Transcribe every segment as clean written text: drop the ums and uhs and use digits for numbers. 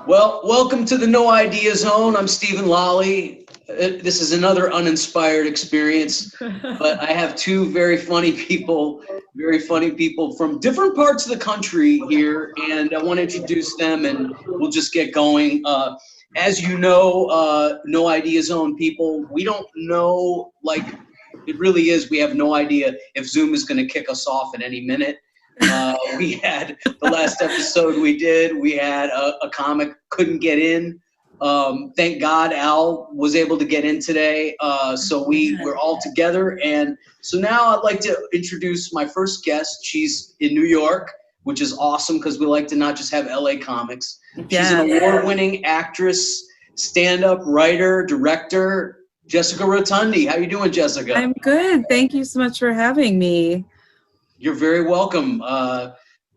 Well, welcome to the No Idea Zone. I'm Stephen Lolli. This is another uninspired experience, but I have two very funny people from different parts of the country here, and I want to introduce them, and we'll just get going. As you know, No Idea Zone people, we don't know, like, it really is, we have no idea if Zoom is going to kick us off at any minute. We had the last episode we had a comic couldn't get in. Thank God Al was able to get in today. So we're all together. And so now I'd like to introduce my first guest. She's in New York, which is awesome because we like to not just have LA comics. She's an award-winning actress, stand-up writer, director, Jessica Rotondi. How you doing, Jessica? I'm good. Thank you so much for having me. You're very welcome.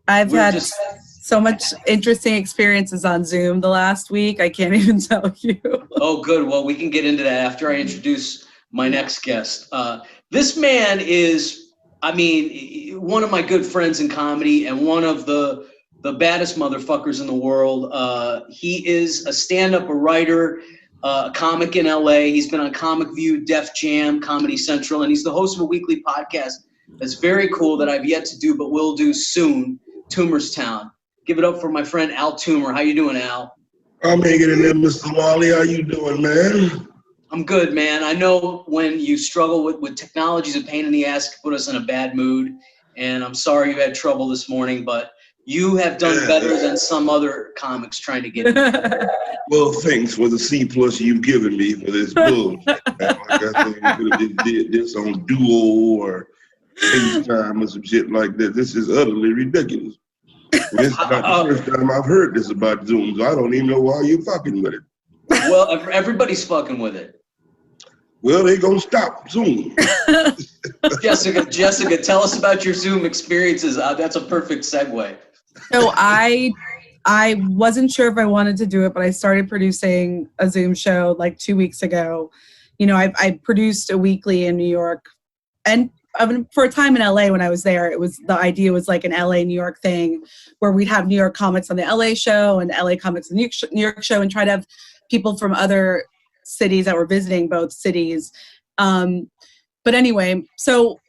I've had so much interesting experiences on Zoom the last week. I can't even tell you. Oh, good. Well, we can get into that after I introduce my next guest. This man is, one of my good friends in comedy and one of the baddest motherfuckers in the world. He is a stand-up, a writer, a comic in LA. He's been on Comic View, Def Jam, Comedy Central, and he's the host of a weekly podcast that's very cool that I've yet to do, but will do soon, Toomer's Town. Give it up for my friend Al Toomer. How you doing, Al? I'm hanging in there, Mr. Lolli. How you doing, man? I'm good, man. I know when you struggle with technology, it's a pain in the ass to put us in a bad mood, and I'm sorry you had trouble this morning, but you have done better than some other comics trying to get in. Well, thanks for the C+ you've given me for this bullshit. Like I think you could have just did this on Duo or FaceTime or some shit like that. This is utterly ridiculous. This is not the first time I've heard this about Zoom, so I don't even know why you're fucking with it. Well, everybody's fucking with it. Well, they gonna stop Zoom. Jessica, tell us about your Zoom experiences. That's a perfect segue. So I wasn't sure if I wanted to do it, but I started producing a Zoom show like 2 weeks ago. You know, I produced a weekly in New York, and for a time in LA when I was there, the idea was like an LA New York thing where we'd have New York comics on the LA show and LA comics on the New York show, and try to have people from other cities that were visiting both cities. But anyway, so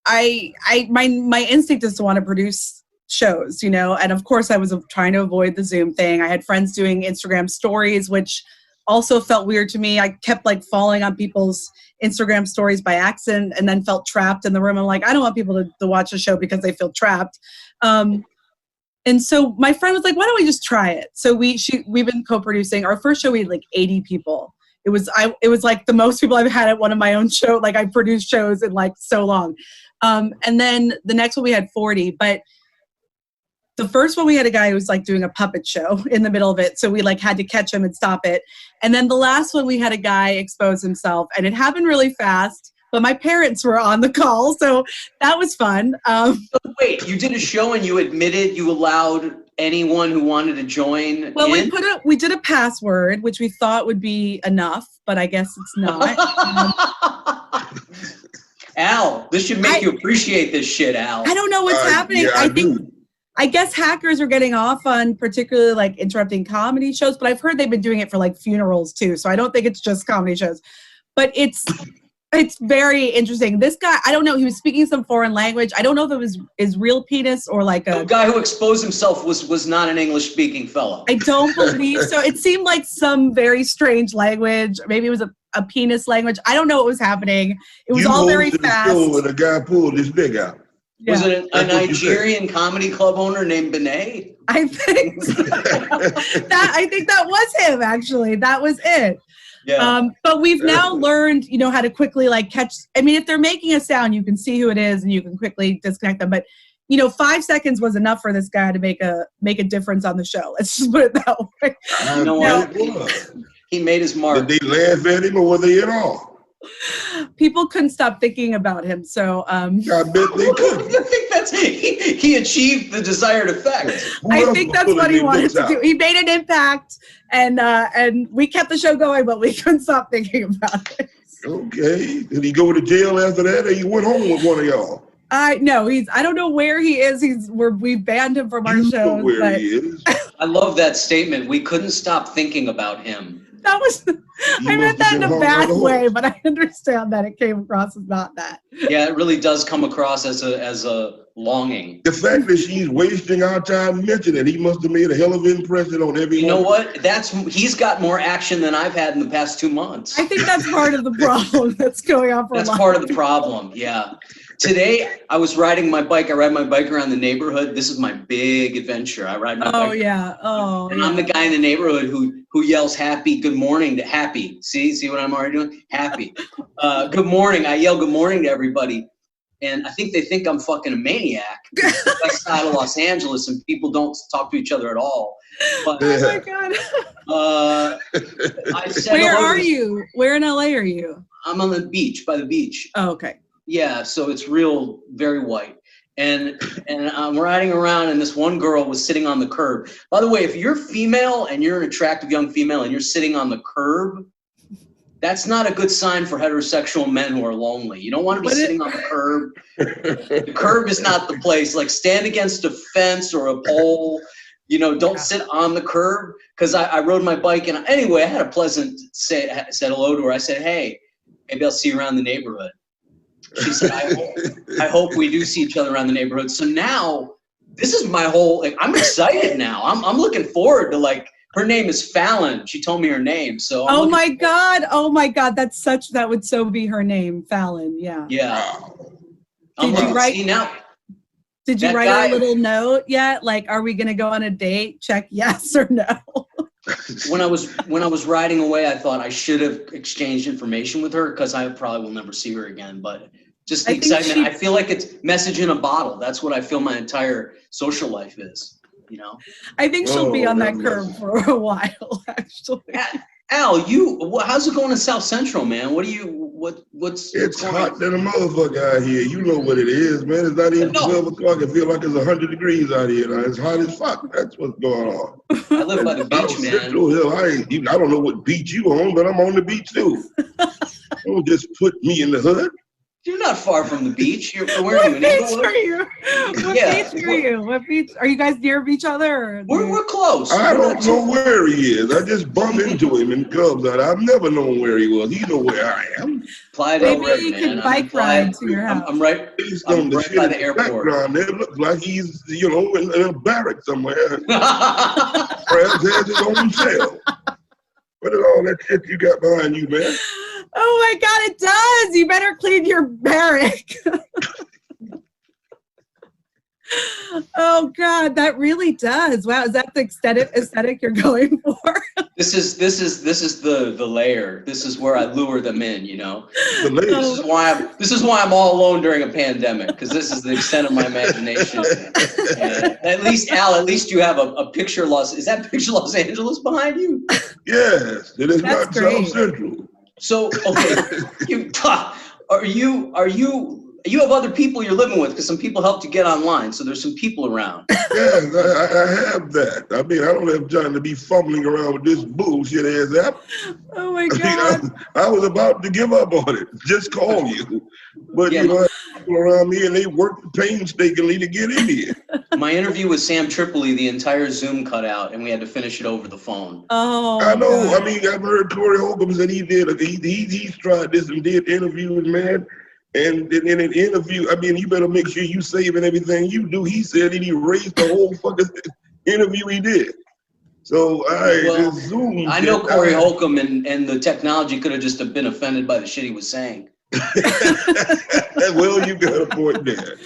my instinct is to want to produce shows, you know, and of course I was trying to avoid the Zoom thing. I had friends doing Instagram stories, which also felt weird to me. I kept like falling on people's Instagram stories by accident and then felt trapped in the room. I'm like, I don't want people to watch the show because they feel trapped. And so my friend was like, why don't we just try it? So we've been co-producing. Our first show, we had like 80 people. It was like the most people I've had at one of my own show. Like I produced shows in like so long. And then the next one we had 40, but the first one we had a guy who was like doing a puppet show in the middle of it. So we like had to catch him and stop it. And then the last one we had a guy expose himself, and it happened really fast, but my parents were on the call. So that was fun. Wait, you did a show and you admitted you allowed anyone who wanted to join? Well, we did a password, which we thought would be enough, but I guess it's not. Al, this should make you appreciate this shit, Al. I don't know what's happening. Yeah, I guess hackers are getting off on particularly like interrupting comedy shows, but I've heard they've been doing it for like funerals too. So I don't think it's just comedy shows, but it's very interesting. This guy, I don't know, he was speaking some foreign language. I don't know if it was his real penis or like the guy who exposed himself was not an English speaking fellow. I don't believe so. It seemed like some very strange language. Maybe it was a penis language. I don't know what was happening. It was all very fast. And the guy pulled his dick out. Was it a Nigerian comedy club owner named Benet? I think so. I think that was him, actually. That was it. Yeah. But we've now learned, you know, how to quickly like catch. I mean, if they're making a sound, you can see who it is and you can quickly disconnect them. But, you know, 5 seconds was enough for this guy to make a difference on the show. Let's just put it that way. You know what it was. He made his mark. Did they laugh at him or were they at all? People couldn't stop thinking about him. So I bet they could. I think that's he achieved the desired effect. I think that's what he wanted to do. He made an impact, and we kept the show going, but we couldn't stop thinking about it. Okay. Did he go to jail after that, or he went home with one of y'all? No, I don't know where he is. We banned him from our show. Know where he is. I love that statement. We couldn't stop thinking about him. That was, I meant must that have in been a hung bad like a way, horse. but I understand that it came across as not that. Yeah, it really does come across as a longing. The fact that she's wasting our time mentioning it, he must have made a hell of an impression on everyone. You know what? He's got more action than I've had in the past 2 months. I think that's part of the problem that's going on for That's a lot. part of the problem. Yeah. Today I was riding my bike. I ride my bike around the neighborhood. This is my big adventure. I ride my bike. Oh yeah. Oh. And I'm the guy in the neighborhood who yells happy good morning to happy. See what I'm already doing? Happy. Good morning. I yell good morning to everybody. And I think they think I'm fucking a maniac. West side of Los Angeles, and people don't talk to each other at all. But, Oh my God. I said Where hello are to- you? Where in LA are you? I'm on the beach, by the beach. Oh, okay. Yeah, so it's real, very white. And I'm riding around, and this one girl was sitting on the curb. By the way, if you're female and you're an attractive young female and you're sitting on the curb, that's not a good sign for heterosexual men who are lonely. You don't want to be sitting on the curb. The curb is not the place. Like, stand against a fence or a pole. You know, don't sit on the curb. Because I rode my bike, and anyway, I had a pleasant said hello to her. I said, hey, maybe I'll see you around the neighborhood. She said, I hope we do see each other around the neighborhood. So now, this is my whole, like, I'm excited now. I'm looking forward to, like, her name is Fallon. She told me her name. So Oh my God. That would so be her name, Fallon. Yeah. Yeah. Did you write? See, now, Did you that write guy- a little note yet? Like, are we gonna go on a date? Check yes or no. when I was riding away, I thought I should have exchanged information with her because I probably will never see her again. But just the I think excitement, she- I feel like it's message in a bottle. That's what I feel my entire social life is. You know, I think she'll be Oh, on that that curb must- for a while, actually. Al, how's it going in South Central, man? What's It's going hot on? than a motherfucker out here. You know what it is, man. It's not even No. 12 o'clock. It feels like it's 100 degrees out here. Now. It's hot as fuck. That's what's going on. I live by the beach, South man. Central Hill. I don't know what beach you on, but I'm on the beach too. Don't just put me in the hood. You're not far from the beach. Where are What you? In beach Inglewood? are you? What Yeah. beach are you? What beach? Are you guys near each other? Or We're close. I We're don't not know too- where he is. I just bump into him in clubs. I've never known where he was. He know where I am. Playa Maybe del Rey, you man. could I'm in bike Playa- ride to your house. I'm right. Based I'm on the right shit by in the airport. background, it looks like he's, in a barrack somewhere. Perhaps has his own cell. What is all that shit you got behind you, man? Oh my God, it does. You better clean your barrack. Oh God, that really does. Wow, is that the aesthetic you're going for? This is the layer. This is where I lure them in, you know. The latest. This is why I'm all alone during a pandemic, because this is the extent of my imagination. And at least you have a picture is that picture Los Angeles behind you? Yes, it is That's not great. South Central. So okay, you have other people you're living with, because some people helped you get online, so there's some people around. Yes, I have that. I mean, I don't have time to be fumbling around with this bullshit ass app. Oh my I God. mean, I was about to give up on it. Just call you. But, Yeah, I have people around me and they work painstakingly to get in here. My interview with Sam Tripoli, the entire Zoom cut out, and we had to finish it over the phone. Oh. I know. God. I mean, I've heard Corey Holcomb said he's tried this and did interviews, man. And in an interview, I mean, you better make sure you saving everything you do. He said he erased the whole fucking interview he did. So this Zoom. I know shit, Corey Holcomb and the technology could have just been offended by the shit he was saying. Well, you got a point there.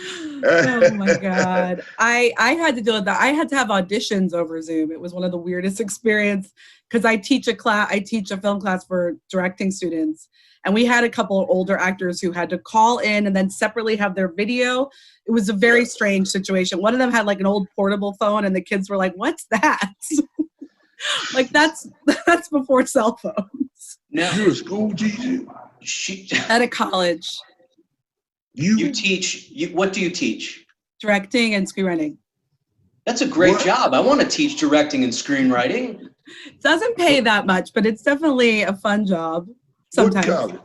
Oh my God. I had to deal with that. I had to have auditions over Zoom. It was one of the weirdest experiences because I teach a film class for directing students. And we had a couple of older actors who had to call in and then separately have their video. It was a very strange situation. One of them had like an old portable phone and the kids were like, what's that? Like that's before cell phones. Now, You're a school teacher? At a college, you teach, what do you teach? directing and screenwriting. That's a great What? job. I want to teach directing and screenwriting. It doesn't pay that much, but it's definitely a fun job sometimes. What college?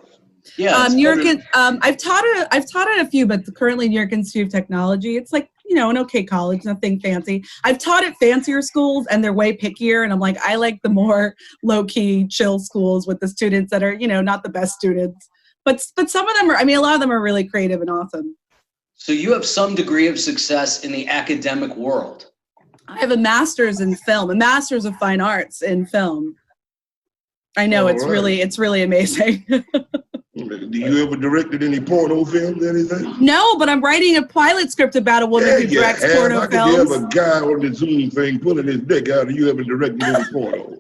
Yeah. it's New York, better- I've taught at a few, but currently New York Institute of Technology. It's like, an okay college, nothing fancy. I've taught at fancier schools and they're way pickier. And I'm like, I like the more low key, chill schools with the students that are, not the best students. But some of them are, a lot of them are really creative and awesome. So you have some degree of success in the academic world. I have a master's in film, a master's of fine arts in film. I know, it's really amazing. Do you ever directed any porno films, anything? No, but I'm writing a pilot script about a woman who directs porno films. You have a guy on the Zoom thing pulling his dick out and you haven't directed any porno.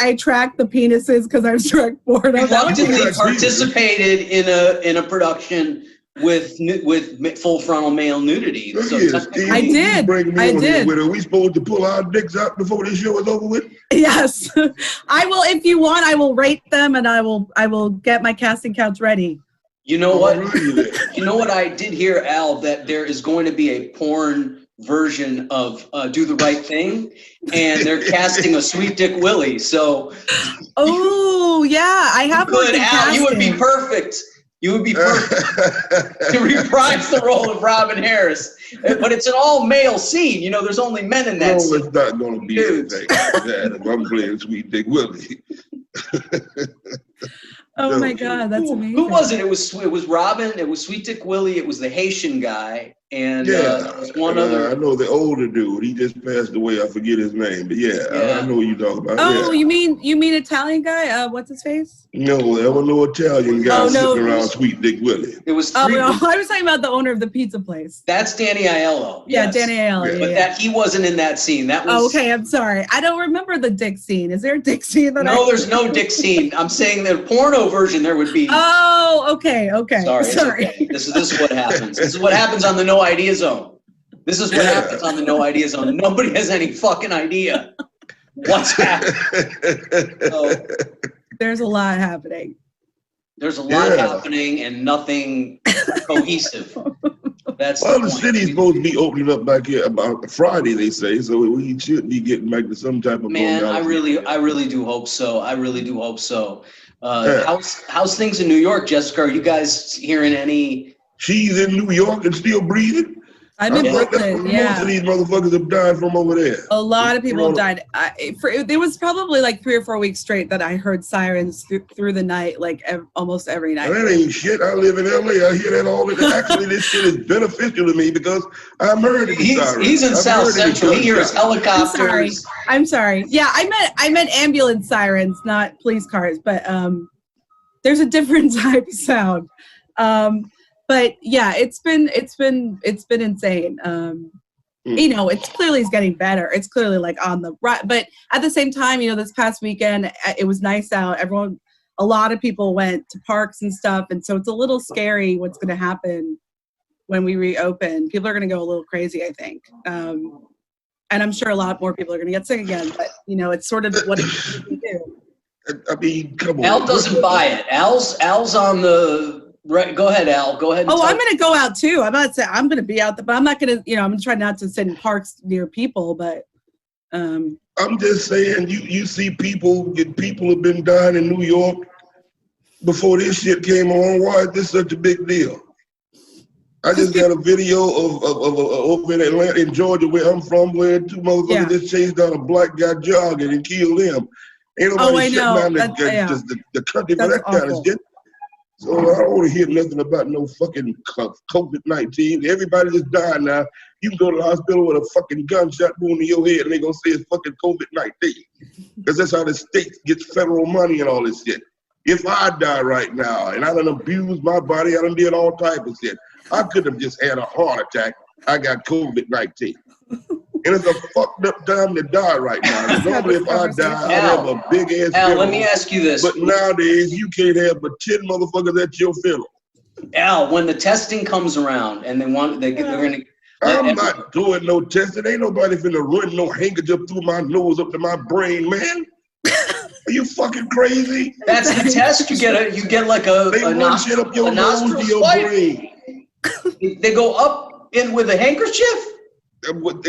I track the penises because I direct porno. Reluctantly participated in a production with full frontal male nudity. So I did. Are we supposed to pull our dicks out before this show is over with? Yes, I will. If you want, I will rate them and I will get my casting couch ready. You know what? You know what I did hear, Al, that there is going to be a porn version of Do the Right Thing, and they're casting a Sweet Dick Willie. So, oh yeah, I have. Good, Al. You would be perfect. You would be perfect to reprise the role of Robin Harris. But it's an all-male scene. There's only men in that scene. No, it's not going to be anything like that if I'm playing Sweet Dick Willie. Oh my God, that's amazing. Who was it? It was Robin. It was Sweet Dick Willie. It was the Haitian guy, and there was one other. I know the older dude. He just passed away. I forget his name, but I know what you're talking about. Oh, you mean Italian guy? What's his face? No, there was no Italian guy sitting around Sweet Dick Willie. It was. I was talking about the owner of the pizza place. That's Danny Aiello. Yeah, yes. Danny Aiello. But that he wasn't in that scene. That was. Oh, okay, I'm sorry. I don't remember the dick scene. Is there a dick scene? There's no dick scene. I'm saying the porno version there would be. Oh, okay. Sorry. Okay. This is what happens. This is what happens on the No Idea Zone. This is what happens on the No Idea Zone. Nobody has any fucking idea what's happening. So, there's a lot happening. There's a lot happening and nothing cohesive. The city's supposed to be opening up back here about Friday, they say, so we should be getting back to some type of normality. I really do hope so. How's things in New York, Jessica? Are you guys hearing any? She's in New York and still breathing. I'm in Brooklyn. Most of these motherfuckers have died from over there. A lot of people died. There was probably like 3 or 4 weeks straight that I heard sirens through the night, like almost every night. That ain't shit. I live in LA. I hear that all the time. Actually, this shit is beneficial to me because I'm heard of the sirens. He's in South Central. He hears helicopters. I'm sorry. Yeah, I meant ambulance sirens, not police cars. But there's a different type of sound. But yeah, it's been insane. It's clearly getting better. It's clearly like on the right. But at the same time, this past weekend, it was nice out. A lot of people went to parks and stuff. And so it's a little scary what's going to happen when we reopen. People are going to go a little crazy, I think. And I'm sure a lot more people are going to get sick again. But, it's sort of what it can do. Come on. Al doesn't buy it. Al's on the... Right, go ahead, Al. Go ahead. I'm going to go out too. I'm not saying I'm going to be out there, but I'm not going to. I'm going to try not to sit in parks near people. But I'm just saying, you see people have been dying in New York before this shit came on. Why is this such a big deal? I just got a video of over in Atlanta, in Georgia, where I'm from, where 2 motherfuckers just chased down a black guy jogging and killed him. Ain't nobody shutting down the country for that kind of shit. So I don't want to hear nothing about no fucking COVID-19. Everybody just died now. You can go to the hospital with a fucking gunshot wound in your head and they're going to say it's fucking COVID-19. Because that's how the state gets federal money and all this shit. If I die right now and I done abused my body, I done did all type of shit, I could have just had a heart attack. I got COVID-19. And it's a fucked up time to die right now. Normally, if I die, I have a big ass funeral. Let me ask you this. But nowadays, you can't have but 10 motherfuckers at your funeral. Al, when the testing comes around and they're gonna. I'm not doing no testing. Ain't nobody finna run no handkerchief through my nose up to my brain, man. Are you fucking crazy? That's the test. You get like a nostril up your nose to your brain. They go up in with a handkerchief.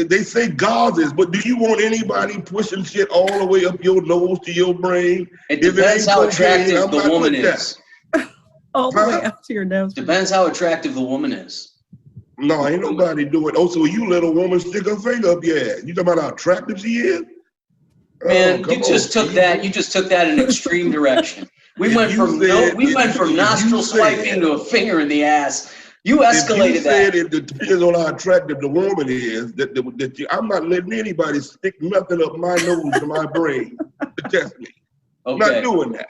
They say gauzes, but do you want anybody pushing shit all the way up your nose to your brain? It depends how attractive the woman is. all the way up to your nose. Depends how attractive the woman is. No, ain't nobody doing. Oh, so you let a woman stick her finger up your ass? You talking about how attractive she is? Man, you just took that in an extreme direction. We went from nostril swiping to a finger in the ass. You escalated that. It depends on how attractive the woman is. I'm not letting anybody stick nothing up my nose to my brain to test me. I'm not doing that.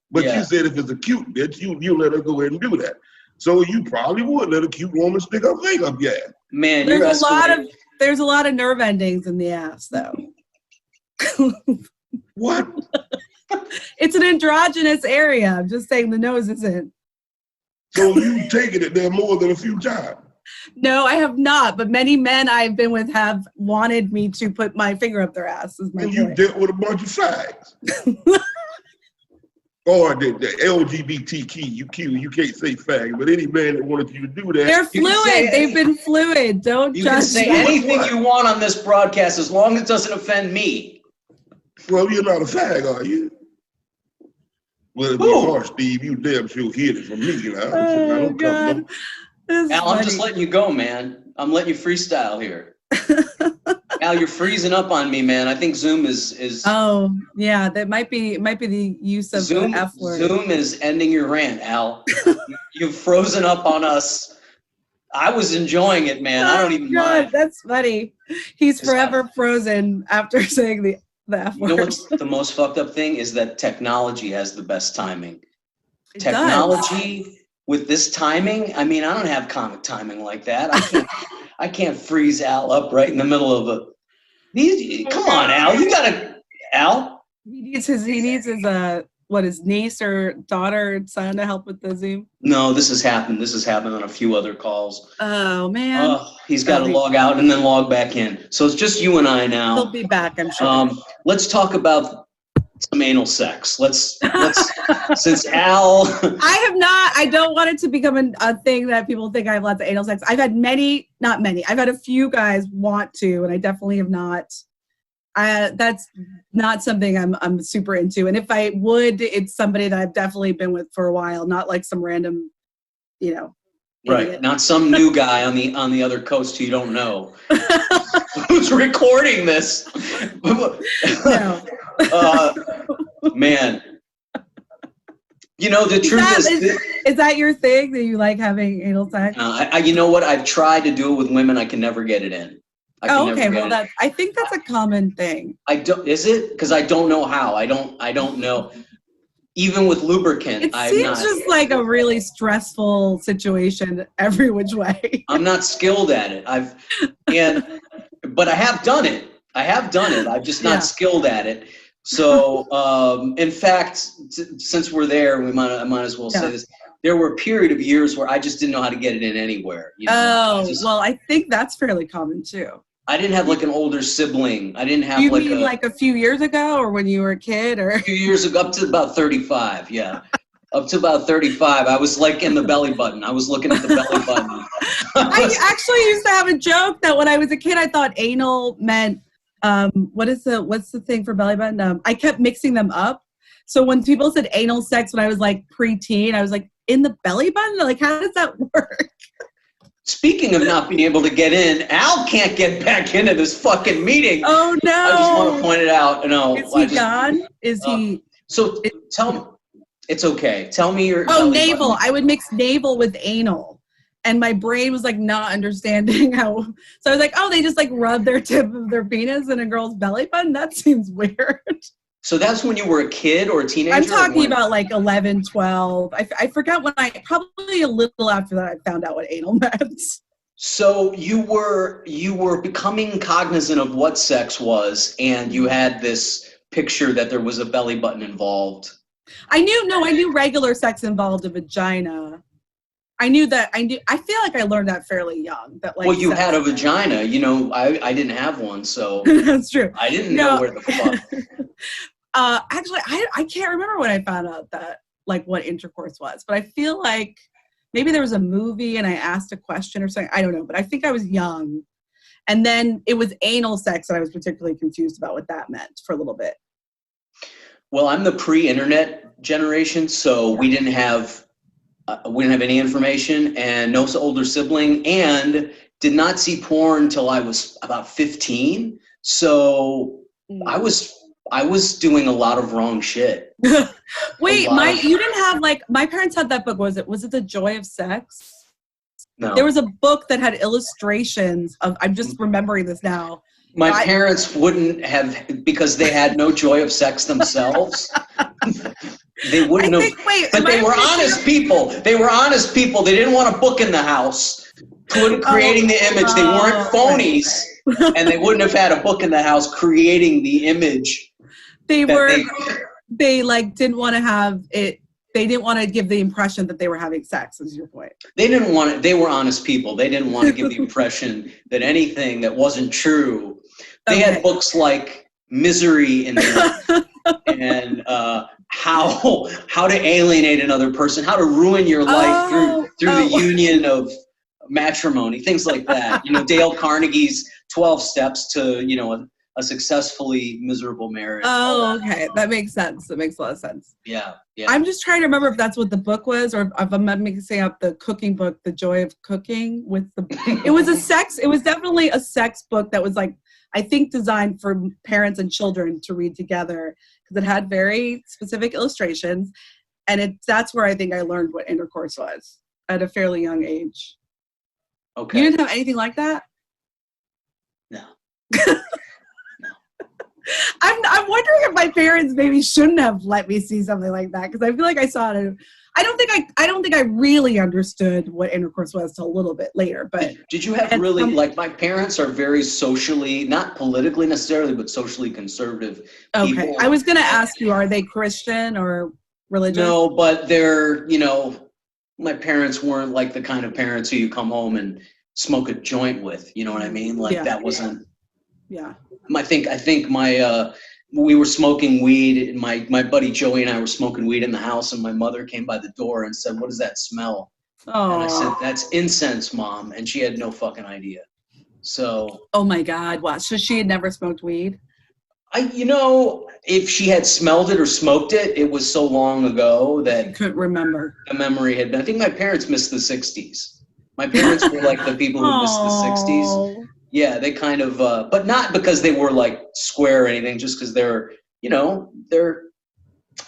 But you said if it's a cute bitch, you let her go ahead and do that. So you probably would let a cute woman stick her finger up your ass. Man, there's a lot of nerve endings in the ass, though. What? It's an androgynous area. I'm just saying the nose isn't. So you've taken it there more than a few times? No, I have not. But many men I've been with have wanted me to put my finger up their ass. And you dealt with a bunch of fags. Or the LGBTQ, you can't say fag, but any man that wanted you to do that. They're fluid. They've been fluid. Don't you judge. Can say anything you want on this broadcast as long as it doesn't offend me. Well, you're not a fag, are you? Well, if you are, Steve, you damn sure hear it from me. You know? Oh, God. Al, I'm just letting you go, man. I'm letting you freestyle here. Al, you're freezing up on me, man. I think Zoom is. Oh, yeah, that might be the use of Zoom, the F word. Zoom is ending your rant, Al. You've frozen up on us. I was enjoying it, man. I don't even mind. That's funny. He's forever frozen after saying the F word. You know what's the most fucked up thing is that technology has the best timing. It Technology does. With this timing, I mean, I don't have comic timing like that. I can't freeze Al up right in the middle of a. Come on, Al. You gotta, Al. He needs his his niece or daughter or son to help with the Zoom. No, this has happened. This has happened on a few other calls. Oh man. He's got to log out and then log back in. So it's just you and I now. He'll be back, I'm sure. Let's talk about some anal sex. Let's since Al. I don't want it to become a thing that people think I have lots of anal sex. I've had not many. I've had a few guys want to, and I definitely have not. That's not something I'm super into. And if I would, it's somebody that I've definitely been with for a while, not like some random, idiot. Right, not some new guy on the other coast who you don't know who's recording this. No. Man, the truth is that your thing, that you like having anal sex? You know what? I've tried to do it with women. I can never get it in. Okay. Well, I think that's a common thing. Is it? Because I don't know how. I don't know. Even with lubricant, it seems just like a really stressful situation every which way. I'm not skilled at it. But I have done it. I'm just not skilled at it. So, in fact, since we're there, I might as well say this. There were a period of years where I just didn't know how to get it in anywhere. Well, I think that's fairly common too. I didn't have like an older sibling. I didn't have like a few years ago, or when you were a kid, or a few years ago, up to about 35. Yeah. Up to about 35, I was like in the belly button. I was looking at the belly button. I actually used to have a joke that when I was a kid, I thought anal meant, what's the thing for belly button? I kept mixing them up. So when people said anal sex when I was like preteen, I was like, in the belly button? Like, how does that work? Speaking of not being able to get in, Al can't get back into this fucking meeting. Oh no! I just want to point it out. No, is he gone? Is he? So tell me, it's okay. Tell me your. Navel. Button. I would mix navel with anal, and my brain was like not understanding how. So I was like, oh, they just like rub their tip of their penis in a girl's belly button. That seems weird. So that's when you were a kid or a teenager? I'm talking about like 11, 12. I forgot when probably a little after that I found out what anal meant. So you were becoming cognizant of what sex was, and you had this picture that there was a belly button involved. I knew regular sex involved a vagina. I feel like I learned that fairly young. That like. Well, you had a vagina. I didn't have one, so. That's true. I didn't know where the fuck. Actually, I can't remember when I found out that like what intercourse was, but I feel like maybe there was a movie and I asked a question or something. I don't know, but I think I was young, and then it was anal sex, and I was particularly confused about what that meant for a little bit. Well, I'm the pre-internet generation, so we didn't have we didn't have any information, and no older sibling, and did not see porn till I was about 15. So I was doing a lot of wrong shit. Wait, you didn't have like, my parents had that book. Was it The Joy of Sex? No. There was a book that had illustrations of, I'm just remembering this now. My parents wouldn't have, because they had no joy of sex themselves. They wouldn't have. But they were honest people. They were honest people. They didn't want a book in the house creating the image. They weren't phonies, and they wouldn't have had a book in the house creating the image. They like didn't want to have it. They didn't want to give the impression that they were having sex, is your point. They didn't want it. They were honest people. They didn't want to give the impression that anything that wasn't true. They had books like Misery in there and how to alienate another person, how to ruin your life through the union of matrimony, things like that. You know, Dale Carnegie's 12 Steps to, you know, a successfully miserable marriage. Oh, okay. That makes sense. That makes a lot of sense. Yeah. I'm just trying to remember if that's what the book was, or if I'm mixing up the cooking book, The Joy of Cooking, with it was definitely a sex book that was like, I think, designed for parents and children to read together, because it had very specific illustrations. And that's where I think I learned what intercourse was at a fairly young age. Okay. You didn't have anything like that? No. I'm wondering if my parents maybe shouldn't have let me see something like that, because I feel like I saw it. I don't think I really understood what intercourse was till a little bit later. But did you have like, my parents are very socially, not politically necessarily, but socially conservative people. Okay, I was gonna ask you, are they Christian or religious? No, but they're, you know, my parents weren't like the kind of parents who you come home and smoke a joint with. You know what I mean? Like that wasn't. Yeah. I think we were smoking weed, and my buddy Joey and I were smoking weed in the house, and my mother came by the door and said, "What does that smell?" Oh. And I said, "That's incense, Mom," and she had no fucking idea. So. Oh my God! Wow. So she had never smoked weed? You know, if she had smelled it or smoked it, it was so long ago that I couldn't remember. The memory had been. I think my parents missed the '60s. My parents were like the people who missed the '60s. Yeah, they kind of, but not because they were like square or anything, just because they're, you know,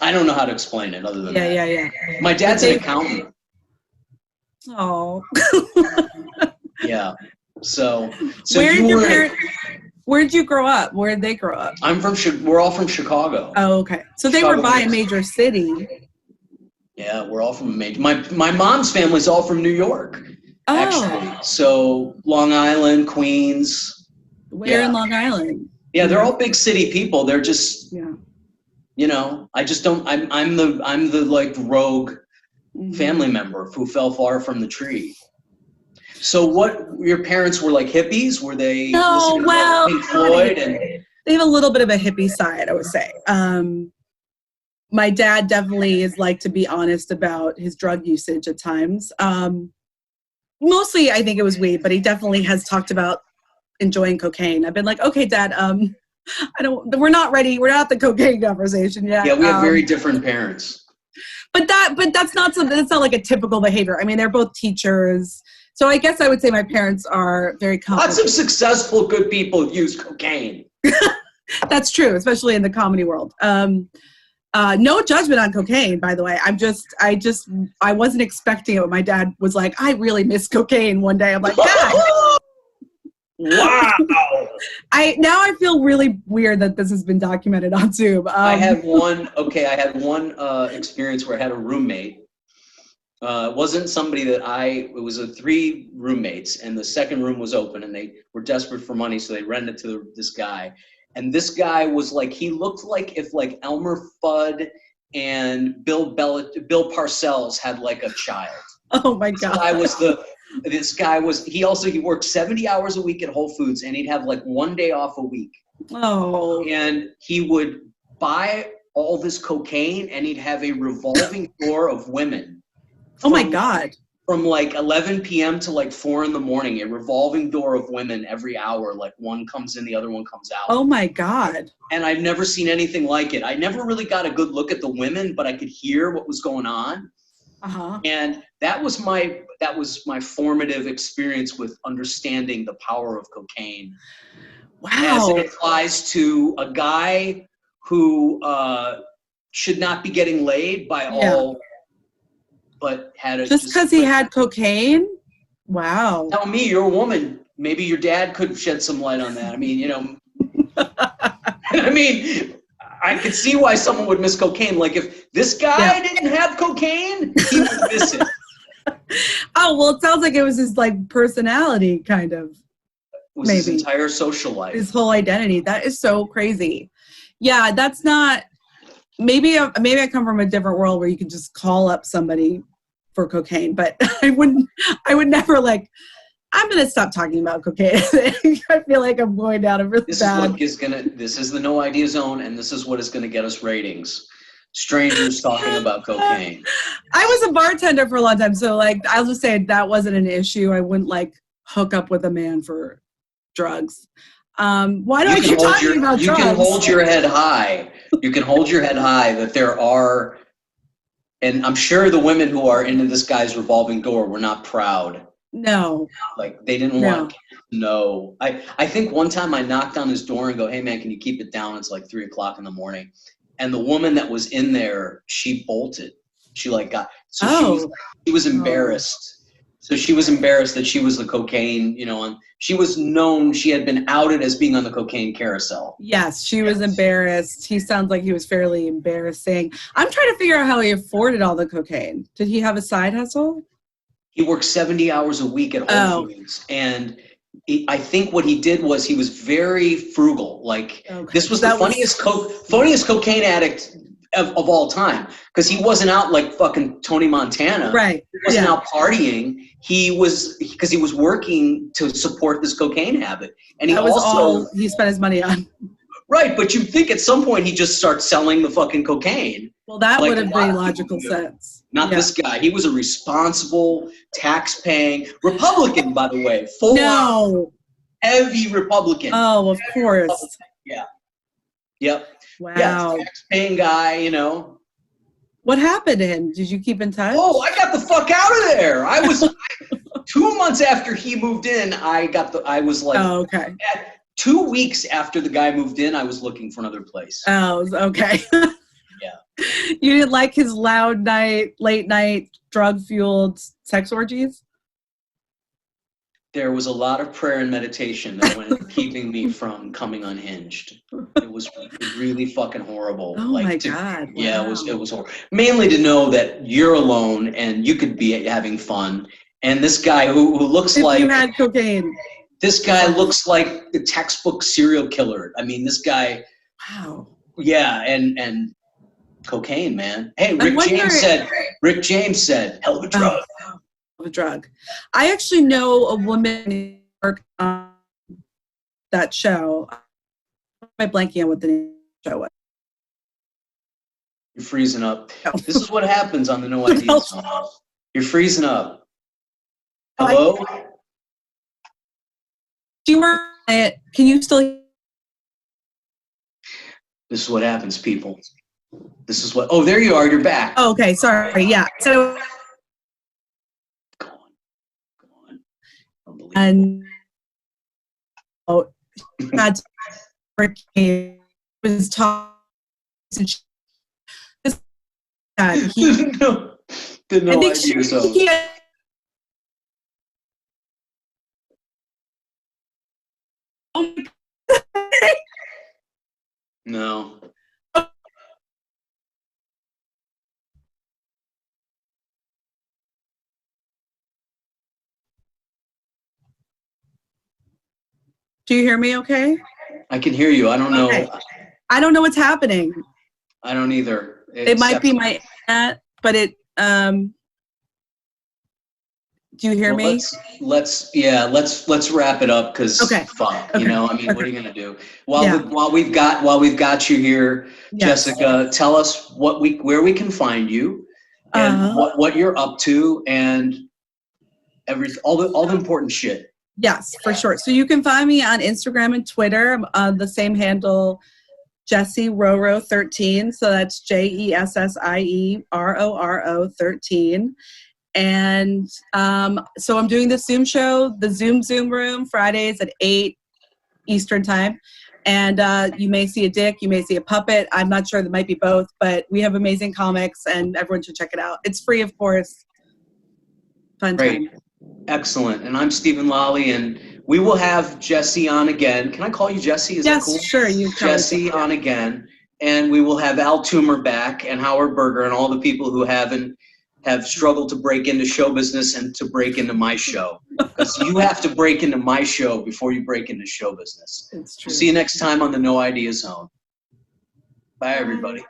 I don't know how to explain it other than that. Yeah. My dad's an accountant. Oh. Yeah. So where did you grow up? Where did they grow up? We're all from Chicago. Oh, okay. So they were by a major city. Yeah, we're all from a major. My mom's family's all from New York. Actually, so Long Island, Queens. Where in Long Island? Yeah, they're all big city people. They're just, you know, I just don't. I'm the like rogue family member who fell far from the tree. So, what your parents were like hippies? Were they? No, well, Pink Floyd and they have a little bit of a hippie side, I would say. My dad definitely is like to be honest about his drug usage at times. Mostly, I think it was weed, but he definitely has talked about enjoying cocaine. I've been like, okay, Dad, we're not ready. We're not at the cocaine conversation yet. Yeah, we have very different parents. But that's not something. That's not like a typical behavior. I mean, they're both teachers, so I guess I would say my parents are very competent. Lots of successful, good people use cocaine. That's true, especially in the comedy world. No judgment on cocaine, by the way. I wasn't expecting it when my dad was like, I really miss cocaine one day. I'm like, Dad. Wow. I feel really weird that this has been documented on Zoom. I had one experience where I had a roommate. It wasn't somebody it was 3 roommates, and the second room was open, and they were desperate for money, so they rented to this guy. And this guy was like, he looked like if like Elmer Fudd and Bill Parcells had like a child. Oh my God. He worked 70 hours a week at Whole Foods, and he'd have like 1 day off a week. Oh. And he would buy all this cocaine, and he'd have a revolving door of women. Oh my God. From like 11 p.m. to like 4 in the morning, a revolving door of women every hour. Like one comes in, the other one comes out. Oh my God. And I've never seen anything like it. I never really got a good look at the women, but I could hear what was going on. Uh-huh. And that was my formative experience with understanding the power of cocaine. As Wow. it applies to a guy who should not be getting laid by all, but had a just because he had cocaine. Wow. Tell me, you're a woman. Maybe your dad could shed some light on that. I mean, you know, I mean, I could see why someone would miss cocaine. Like if this guy didn't have cocaine, he would miss it. Oh, well, it sounds like it was his like personality kind of. It was his entire social life. His whole identity. That is so crazy. Yeah, that's not, maybe I come from a different world where you can just call up somebody for cocaine, but I would never like, I'm going to stop talking about cocaine. I feel like I'm going down a really bad. This is the No Idea Zone, and this is what is going to get us ratings. Strangers talking about cocaine. I was a bartender for a long time, so like, I'll just say that wasn't an issue. I wouldn't like hook up with a man for drugs. Why do I keep talking about drugs? You can hold your head high. You can hold your head high that there are, and I'm sure the women who are into this guy's revolving door were not proud. No. Like they didn't want to know. I think one time I knocked on his door and go, "Hey man, can you keep it down? It's like 3:00 in the morning." And the woman that was in there, she bolted. She like got, so she was embarrassed. So she was embarrassed that she was the cocaine, you know, and she was known, she had been outed as being on the cocaine carousel. Yes, she was embarrassed. He sounds like he was fairly embarrassing. I'm trying to figure out how he afforded all the cocaine. Did he have a side hustle? He worked 70 hours a week at Whole Foods. And I think what he did was he was very frugal. Like this was the funniest cocaine addict of all time, because he wasn't out like fucking Tony Montana. Right. He wasn't out partying. He was working to support this cocaine habit. And he he spent his money on. Right, but you'd think at some point he just starts selling the fucking cocaine. Well, that would have made logical sense. Not this guy. He was a responsible, tax-paying Republican, by the way. Heavy Republican. Oh, of course. Yeah. Yep. Wow. Yeah, tax-paying guy, you know. What happened to him? Did you keep in touch? Oh, I got the fuck out of there. I was 2 months after he moved in. I was like, oh, okay. 2 weeks after the guy moved in, I was looking for another place. Oh, okay. Yeah. You didn't like his late night, drug-fueled sex orgies? There was a lot of prayer and meditation that went into keeping me from coming unhinged. It was really fucking horrible. Oh my God. Wow. Yeah, it was horrible. Mainly to know that you're alone and you could be having fun. And this guy who looks like... you had cocaine. This guy looks like the textbook serial killer. I mean, this guy... Wow. Yeah, and cocaine, man. Hey, Rick James said, hell of a drug. Of a drug. I actually know a woman in New York on that show. Am I blanking on what the name of the show was? You're freezing up. This is what happens on the No Idea Zone. You're freezing up. Hello? Do you work it? Can you still? This is what happens, people. This is what. Oh, there you are. You're back. Oh, okay. Sorry. Yeah. So. Go on. Unbelievable. And that's was talking. The No Idea Zone. No. Do you hear me okay? I can hear you. I don't know. Okay. I don't know what's happening. I don't either. It might be my internet, but it do you hear me? Let's wrap it up because fuck, you know, I mean, what are you gonna do? While we've got you here, Jessica, tell us where we can find you and what you're up to and all the important shit. Yes, for sure. So you can find me on Instagram and Twitter, the same handle, Jessie Roro 13. So that's JESSIERORO 13. And so I'm doing the Zoom show, the Zoom Room, Fridays at 8 Eastern time. And you may see a dick, you may see a puppet. I'm not sure, that might be both, but we have amazing comics and everyone should check it out. It's free, of course. Fun Great. time. Excellent. And I'm Stephen Lolli, and we will have Jessie on again. Can I call you Jessie? Is that cool? Yes, sure. You Jessie on again. And we will have Al Toomer back and Howard Berger and all the people who have struggled to break into show business and to break into my show. Because you have to break into my show before you break into show business. It's true. We'll see you next time on the No Idea Zone. Bye, everybody.